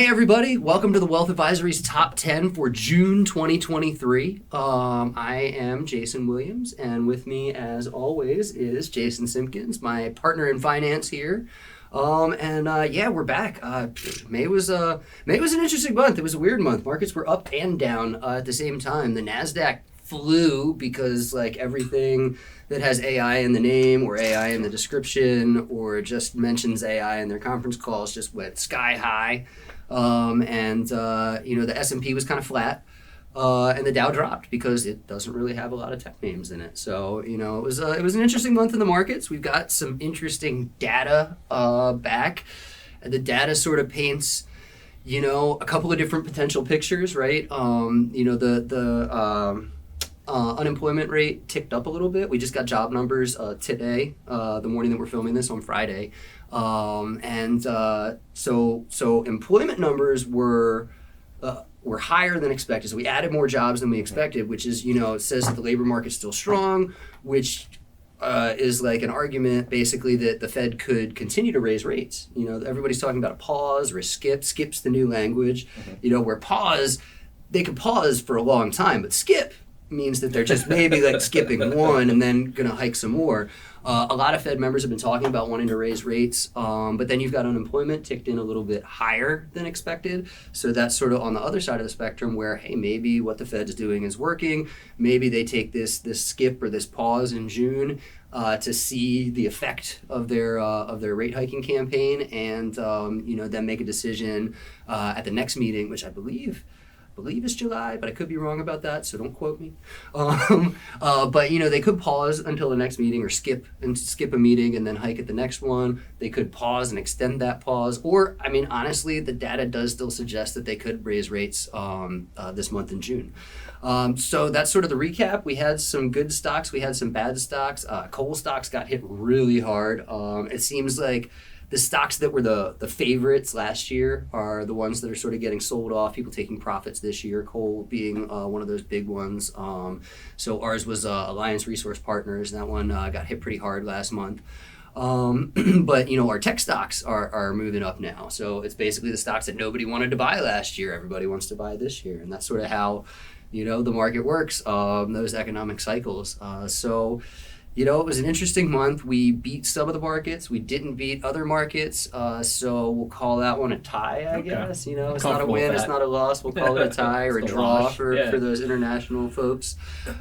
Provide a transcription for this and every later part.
Hey everybody, welcome to the Wealth Advisory's Top 10 for June 2023. I am Jason Williams, and with me as always is Jason Simpkins, my partner in finance here. We're back. May was an interesting month. It was a weird month. Markets were up and down at the same time. The NASDAQ flew because like everything that has AI in the name or AI in the description or just mentions AI in their conference calls just went sky high. The S&P was kind of flat, and the Dow dropped because it doesn't really have a lot of tech names in it. So, it was an interesting month in the markets. We've got some interesting data back. The data sort of paints, a couple of different potential pictures, right? Unemployment rate ticked up a little bit. We just got job numbers today, the morning that we're filming this on Friday. So employment numbers were higher than expected. So we added more jobs than we expected, which is, it says that the labor market's still strong, which is like an argument basically that the Fed could continue to raise rates. Everybody's talking about a pause or a skip. Skip's the new language, where pause, they could pause for a long time, but skip means that they're just maybe like skipping one and then going to hike some more. A lot of Fed members have been talking about wanting to raise rates, but then you've got unemployment ticked in a little bit higher than expected. So that's sort of on the other side of the spectrum where, hey, maybe what the Fed is doing is working. Maybe they take this skip or this pause in June to see the effect of their rate hiking campaign and then make a decision at the next meeting, which I believe is July, but I could be wrong about that, so don't quote me. But they could pause until the next meeting or skip a meeting and then hike at the next one. They could pause and extend that pause. Or, honestly, the data does still suggest that they could raise rates this month in June. So that's sort of the recap. We had some good stocks. We had some bad stocks. Coal stocks got hit really hard. It seems like the stocks that were the favorites last year are the ones that are sort of getting sold off, people taking profits this year, coal being one of those big ones. So ours was Alliance Resource Partners, and that one got hit pretty hard last month. But our tech stocks are moving up now. So it's basically the stocks that nobody wanted to buy last year, everybody wants to buy this year. And that's sort of how, the market works, those economic cycles. It was an interesting month. We beat some of the markets. We didn't beat other markets. So we'll call that one a tie, I guess. It's not a win, it's not a loss. We'll call it a tie or a draw for those international folks.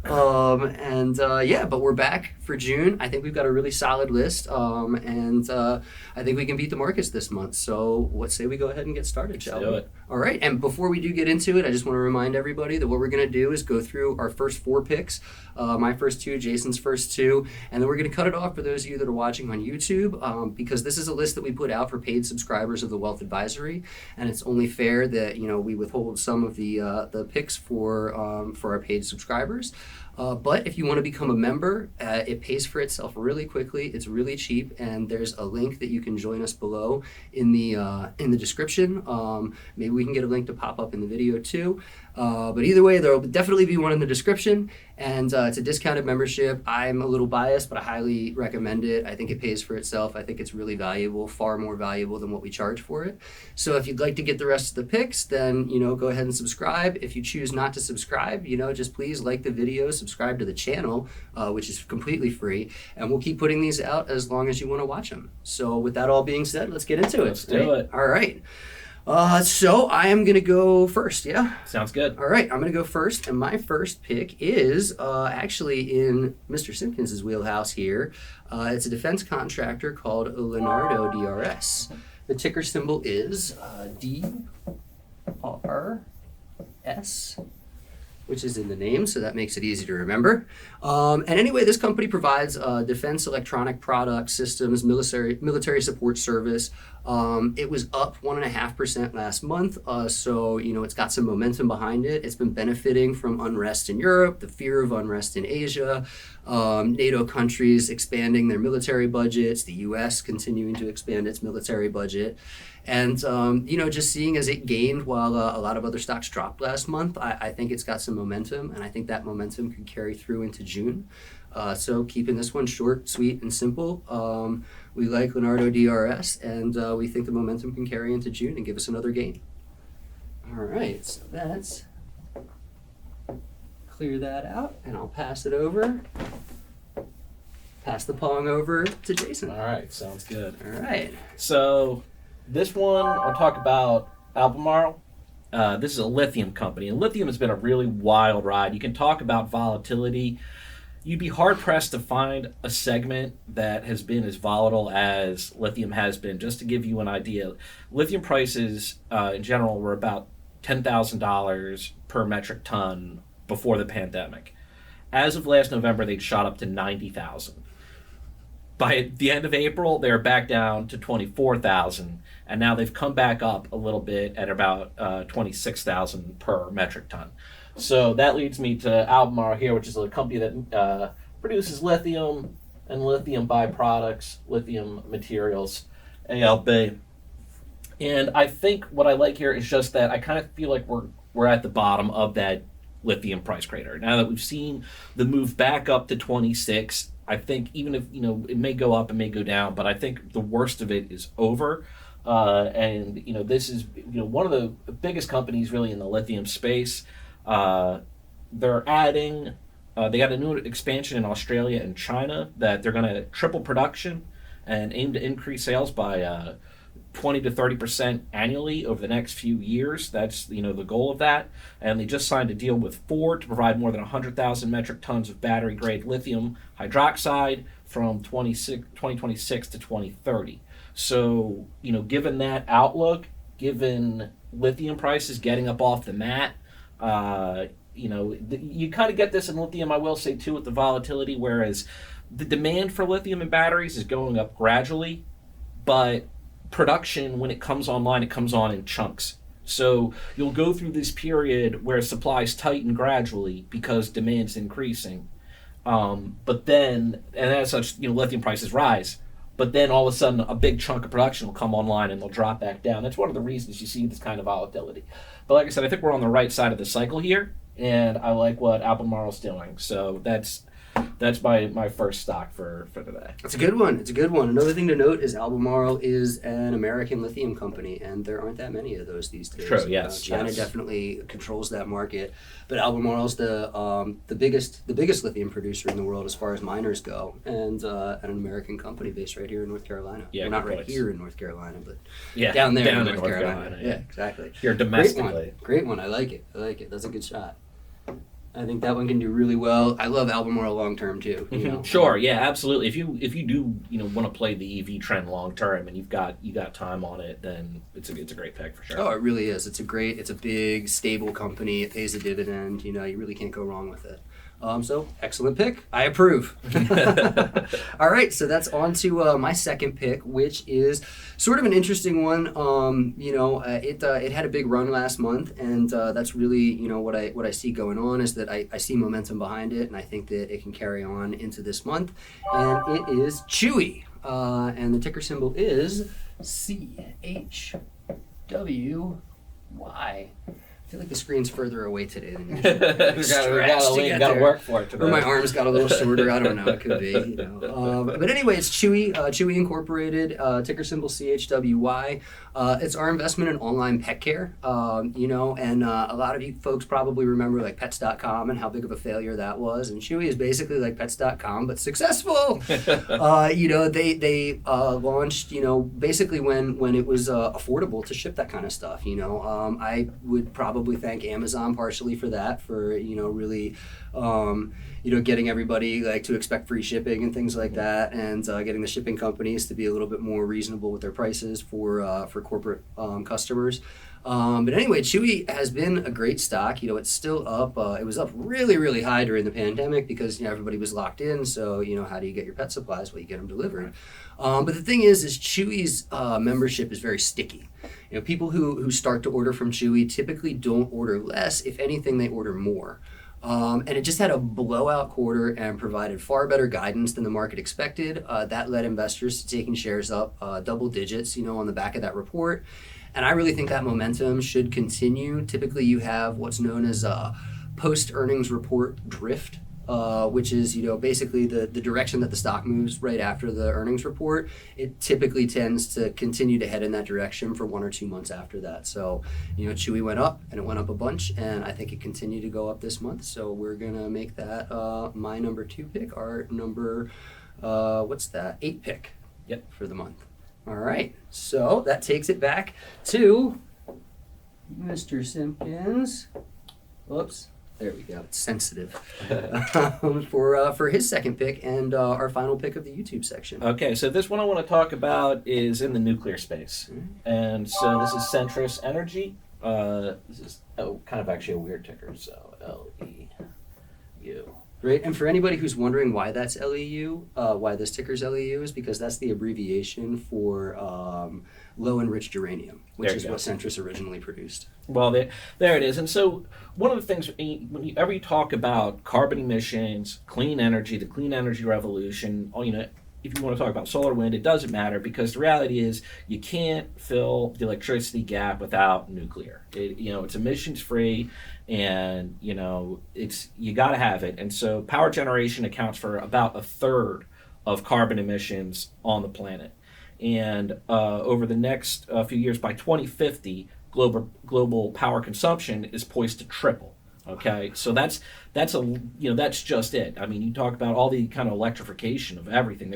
But we're back for June. I think we've got a really solid list. I think we can beat the markets this month. So let's say we go ahead and get started, shall we? Do it. All right. And before we do get into it, I just want to remind everybody that what we're going to do is go through our first 4 picks. My first 2, Jason's first 2. And then we're going to cut it off for those of you that are watching on YouTube because this is a list that we put out for paid subscribers of the Wealth Advisory. And it's only fair that, we withhold some of the picks for our paid subscribers. But if you want to become a member, it pays for itself really quickly. It's really cheap, and there's a link that you can join us below in the description. Maybe we can get a link to pop up in the video too. But either way, there will definitely be one in the description, and it's a discounted membership. I'm a little biased, but I highly recommend it. I think it pays for itself. I think it's really valuable, far more valuable than what we charge for it. So if you'd like to get the rest of the picks, then go ahead and subscribe. If you choose not to subscribe, just please like the video, subscribe to the channel, which is completely free, and we'll keep putting these out as long as you want to watch them. So with that all being said, let's get into it. Let's do it. All right. So I am going to go first, yeah? Sounds good. All right, I'm going to go first, and my first pick is actually in Mr. Simpkins' wheelhouse here. It's a defense contractor called Leonardo DRS. The ticker symbol is DRS, which is in the name, so that makes it easy to remember. And anyway, this company provides defense electronic products, systems, military support service. It was up 1.5% last month, so it's got some momentum behind it. It's been benefiting from unrest in Europe, the fear of unrest in Asia, NATO countries expanding their military budgets, the U.S. continuing to expand its military budget. And, just seeing as it gained while a lot of other stocks dropped last month, I think it's got some momentum, and I think that momentum could carry through into June. So keeping this one short, sweet, and simple. We like Leonardo DRS, and we think the momentum can carry into June and give us another gain. All right, so that's clear that out, and I'll pass it over. Pass the pong over to Jason. All right, sounds good. All right. So this one, I'll talk about Albemarle. This is a lithium company, and lithium has been a really wild ride. You can talk about volatility. You'd be hard-pressed to find a segment that has been as volatile as lithium has been. Just to give you an idea, lithium prices in general were about $10,000 per metric ton before the pandemic. As of last November, they'd shot up to $90,000. By the end of April, they're back down to $24,000, and now they've come back up a little bit at about $26,000 per metric ton. So that leads me to Albemarle here, which is a company that produces lithium and lithium byproducts, lithium materials, ALB. And I think what I like here is just that I kind of feel like we're at the bottom of that lithium price crater. Now that we've seen the move back up to 26, I think even if, it may go up, it may go down, but I think the worst of it is over. And this is, one of the biggest companies really in the lithium space. They're adding, they got a new expansion in Australia and China that they're going to triple production and aim to increase sales by 20 to 30% annually over the next few years. That's the goal of that. And they just signed a deal with Ford to provide more than 100,000 metric tons of battery grade lithium hydroxide from 2026 to 2030. So, given that outlook, given lithium prices getting up off the mat, you kind of get this in lithium, I will say too, with the volatility, whereas the demand for lithium in batteries is going up gradually, but production, when it comes online, it comes on in chunks. So you'll go through this period where supplies tighten gradually because demand's increasing. But then, and as such, lithium prices rise. But then all of a sudden, a big chunk of production will come online and they'll drop back down. That's one of the reasons you see this kind of volatility. But like I said, I think we're on the right side of the cycle here, and I like what Albemarle's doing. So that's my first stock for today. It's a good one. It's a good one. Another thing to note is Albemarle is an American lithium company, and there aren't that many of those these days. True. Yes. China definitely controls that market, but Albemarle's the biggest lithium producer in the world as far as miners go, and an American company based right here in North Carolina. Yeah, well, not right here in North Carolina, but down there in in North Carolina. Yeah, exactly. Here domestically. Great one. I like it. That's a good shot. I think that one can do really well. I love Albemarle long term too. Sure, yeah, absolutely. If you do want to play the EV trend long term and you got time on it, then it's a great pick for sure. Oh, it really is. It's a big stable company. It pays a dividend. You really can't go wrong with it. So excellent pick. I approve. All right, so that's on to my second pick, which is sort of an interesting one. It had a big run last month, and that's really what I see going on is that I see momentum behind it, and I think that it can carry on into this month. And it is Chewy, and the ticker symbol is CHWY. I feel like the screen's further away today than usual. we got to work for it today. Or my arms got a little shorter. I don't know. It could be. But anyway, it's Chewy. Chewy Incorporated. Ticker symbol CHWY. It's our investment in online pet care. And a lot of you folks probably remember like Pets.com and how big of a failure that was. And Chewy is basically like Pets.com but successful. They launched. Basically when it was affordable to ship that kind of stuff. I would probably thank Amazon partially for that, for really getting everybody to expect free shipping and things like that, and getting the shipping companies to be a little bit more reasonable with their prices for corporate customers. But anyway, Chewy has been a great stock. It's still up. It was up really, really high during the pandemic because everybody was locked in. So how do you get your pet supplies? Well, you get them delivered. But the thing is Chewy's membership is very sticky. People who start to order from Chewy typically don't order less. If anything, they order more. And it just had a blowout quarter and provided far better guidance than the market expected. That led investors to taking shares up double digits, on the back of that report. And I really think that momentum should continue. Typically, you have what's known as a post-earnings report drift. which is basically the direction that the stock moves right after the earnings report. It typically tends to continue to head in that direction for 1 or 2 months after that. So Chewy went up, and it went up a bunch, and I think it continued to go up this month. So we're gonna make that my number 2 pick, our number 8 pick. Yep. For the month. All right, so that takes it back to Mr. Simpkins. Whoops. There we go. It's sensitive. For his second pick and our final pick of the YouTube section. Okay, so this one I want to talk about is in the nuclear space. And so this is Centrus Energy. This is kind of actually a weird ticker, so LEU. Right, and for anybody who's wondering why that's LEU, why this ticker's LEU, is because that's the abbreviation for low enriched uranium, which is what Centrus originally produced. Well, there it is. And so one of the things, whenever you talk about carbon emissions, clean energy, the clean energy revolution, if you want to talk about solar, wind, it doesn't matter, because the reality is you can't fill the electricity gap without nuclear. It's emissions free, and you got to have it. And so power generation accounts for about 1/3 of carbon emissions on the planet. And over the next few years, by 2050, global power consumption is poised to triple. Okay, so that's just it. I mean, you talk about all the kind of electrification of everything.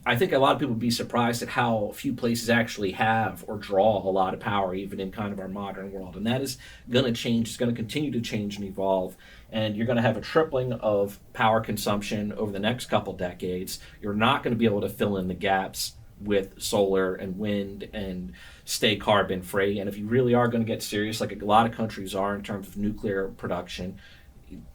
I think a lot of people would be surprised at how few places actually have or draw a lot of power, even in kind of our modern world. And that is going to change. It's going to continue to change and evolve. And you're going to have a tripling of power consumption over the next couple decades. You're not going to be able to fill in the gaps with solar and wind and stay carbon free. And if you really are going to get serious, like a lot of countries are in terms of nuclear production,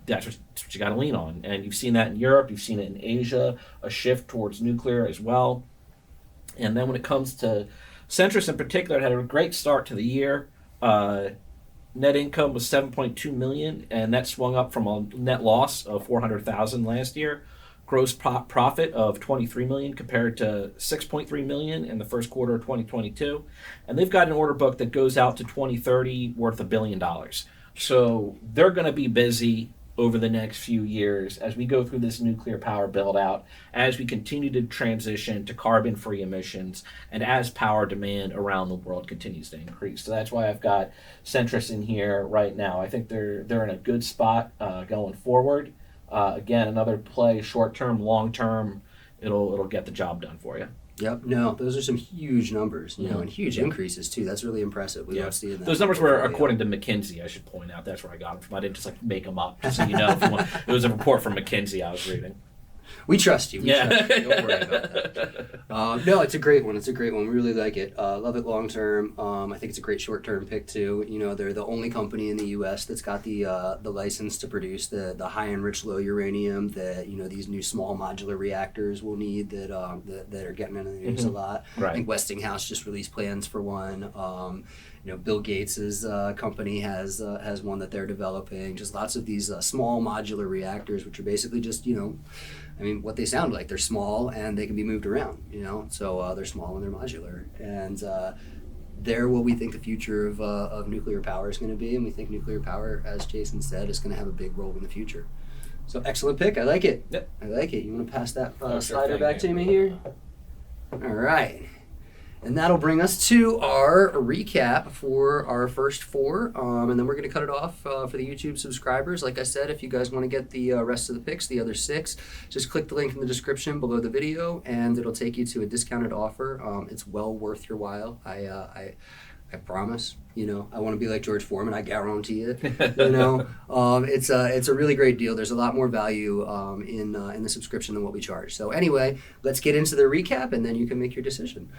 that's what you got to lean on. And you've seen that in Europe, you've seen it in Asia, a shift towards nuclear as well. And then when it comes to Centrus in particular, it had a great start to the year. Net income was $7.2 million, and that swung up from a net loss of $400,000 last year. Gross profit of $23 million compared to $6.3 million in the first quarter of 2022. And they've got an order book that goes out to 2030 worth $1 billion. So they're going to be busy over the next few years as we go through this nuclear power build out, as we continue to transition to carbon-free emissions, and as power demand around the world continues to increase. So that's why I've got Centrus in here right now. I think they're in a good spot going forward. Again, another play, short-term, long-term, it'll get the job done for you. Yep. No, those are some huge numbers, and huge increases too. That's really impressive. We don't see that. Those numbers were according to McKinsey, I should point out. That's where I got them from. I didn't just make them up, just so you know. It was a report from McKinsey I was reading. We trust you. Trust you. Don't worry about that. No, it's a great one. We really like it. Love it long term. I think it's a great short term pick too. They're the only company in the U.S. that's got the license to produce the high enriched low uranium that these new small modular reactors will need that are getting into the news a lot. Right. I think Westinghouse just released plans for one. Bill Gates's company has one that they're developing. Just lots of these small modular reactors, which are basically just what they sound like. They're small and they can be moved around. So they're small and they're modular, and they're what we think the future of nuclear power is going to be. And we think nuclear power, as Jason said, is going to have a big role in the future. So excellent pick. I like it. Yep. I like it. You want to pass that slider back to me here? All right. And that'll bring us to our recap for our first four. And then we're going to cut it off for the YouTube subscribers. Like I said, if you guys want to get the rest of the picks, the other six, just click the link in the description below the video, and it'll take you to a discounted offer. It's well worth your while. I promise. I want to be like George Foreman. I guarantee it. It's a really great deal. There's a lot more value in the subscription than what we charge. So anyway, let's get into the recap, and then you can make your decision.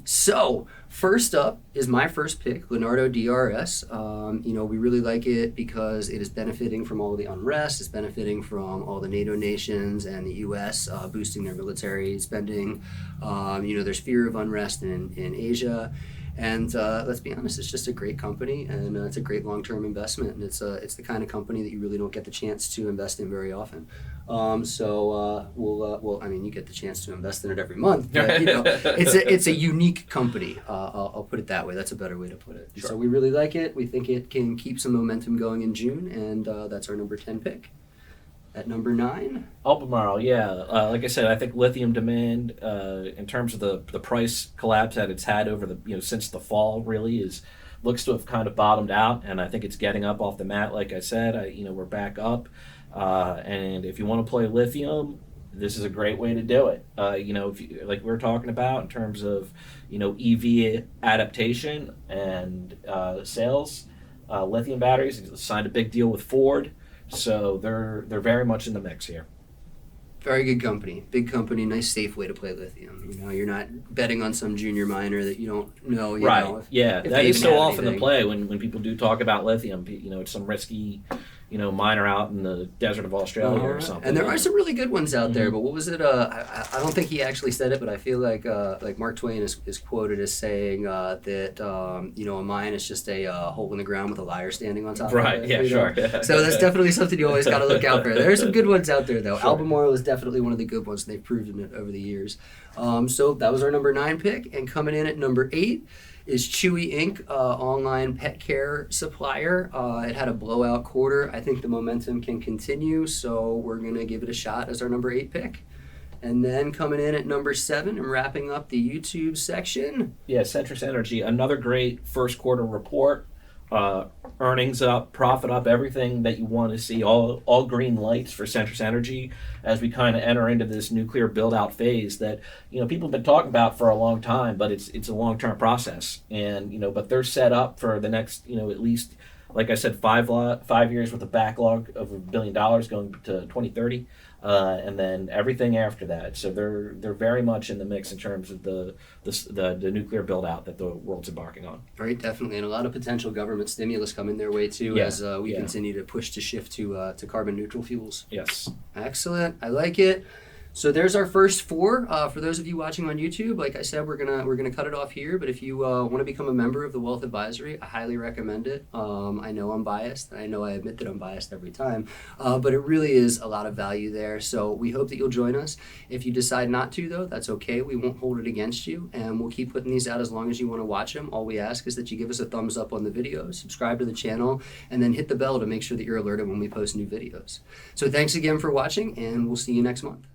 So first up is my first pick, Leonardo DRS. We really like it because it is benefiting from all the unrest. It's benefiting from all the NATO nations and the U.S. Boosting their military spending. There's fear of unrest in Asia. And let's be honest, it's just a great company, and it's a great long-term investment, and it's the kind of company that you really don't get the chance to invest in very often. You get the chance to invest in it every month, but it's a unique company. I'll put it that way. That's a better way to put it. Sure. So we really like it. We think it can keep some momentum going in June, and that's our number 10 pick. At number 9. Albemarle, yeah. Like I said, I think lithium demand, in terms of the price collapse that it's had over the since the fall, really looks to have kind of bottomed out, and I think it's getting up off the mat. Like I said, we're back up, and if you want to play lithium, this is a great way to do it. If you, like we were talking about in terms of EV adaptation and sales, lithium batteries signed a big deal with Ford. So they're very much in the mix here. Very good company, big company, nice safe way to play lithium. You're not betting on some junior miner that you don't know. Right. If That they is even so have often the anything. play when people do talk about lithium. It's some risky, miner out in the desert of Australia or something. And there are some really good ones out there. Mhm. But what was it? I don't think he actually said it, but I feel like Mark Twain is quoted as saying that a mine is just a hole in the ground with a liar standing on top Right. of it. Yeah. Sure. So that's definitely something you always got to look out for. There are some good ones out there, though. Sure. Albemarle is definitely one of the good ones, and they've proven it over the years. So that was our number 9 pick. And coming in at number 8 is Chewy Inc., online pet care supplier. It had a blowout quarter. I think the momentum can continue, so we're going to give it a shot as our number 8 pick. And then coming in at number 7 and wrapping up the YouTube section. Yeah. Centrus Energy, another great first quarter report. Earnings up, profit up, everything that you want to see, all green lights for Centrus Energy as we kind of enter into this nuclear build-out phase that people have been talking about for a long time, but it's a long-term process, and but they're set up for the next at least, like I said, 5 years with a backlog of $1 billion going to 2030, and then everything after that. So they're very much in the mix in terms of the nuclear build out that the world's embarking on. Right, definitely, and a lot of potential government stimulus coming their way too, Yeah, as we yeah. continue to push to shift to carbon neutral fuels. Yes. Excellent, I like it. So there's our first 4. For those of you watching on YouTube, like I said, we're gonna cut it off here. But if you want to become a member of the Wealth Advisory, I highly recommend it. I know I'm biased, and I know I admit that I'm biased every time, but it really is a lot of value there. So we hope that you'll join us. If you decide not to, though, that's okay. We won't hold it against you, and we'll keep putting these out as long as you want to watch them. All we ask is that you give us a thumbs up on the video, subscribe to the channel, and then hit the bell to make sure that you're alerted when we post new videos. So thanks again for watching, and we'll see you next month.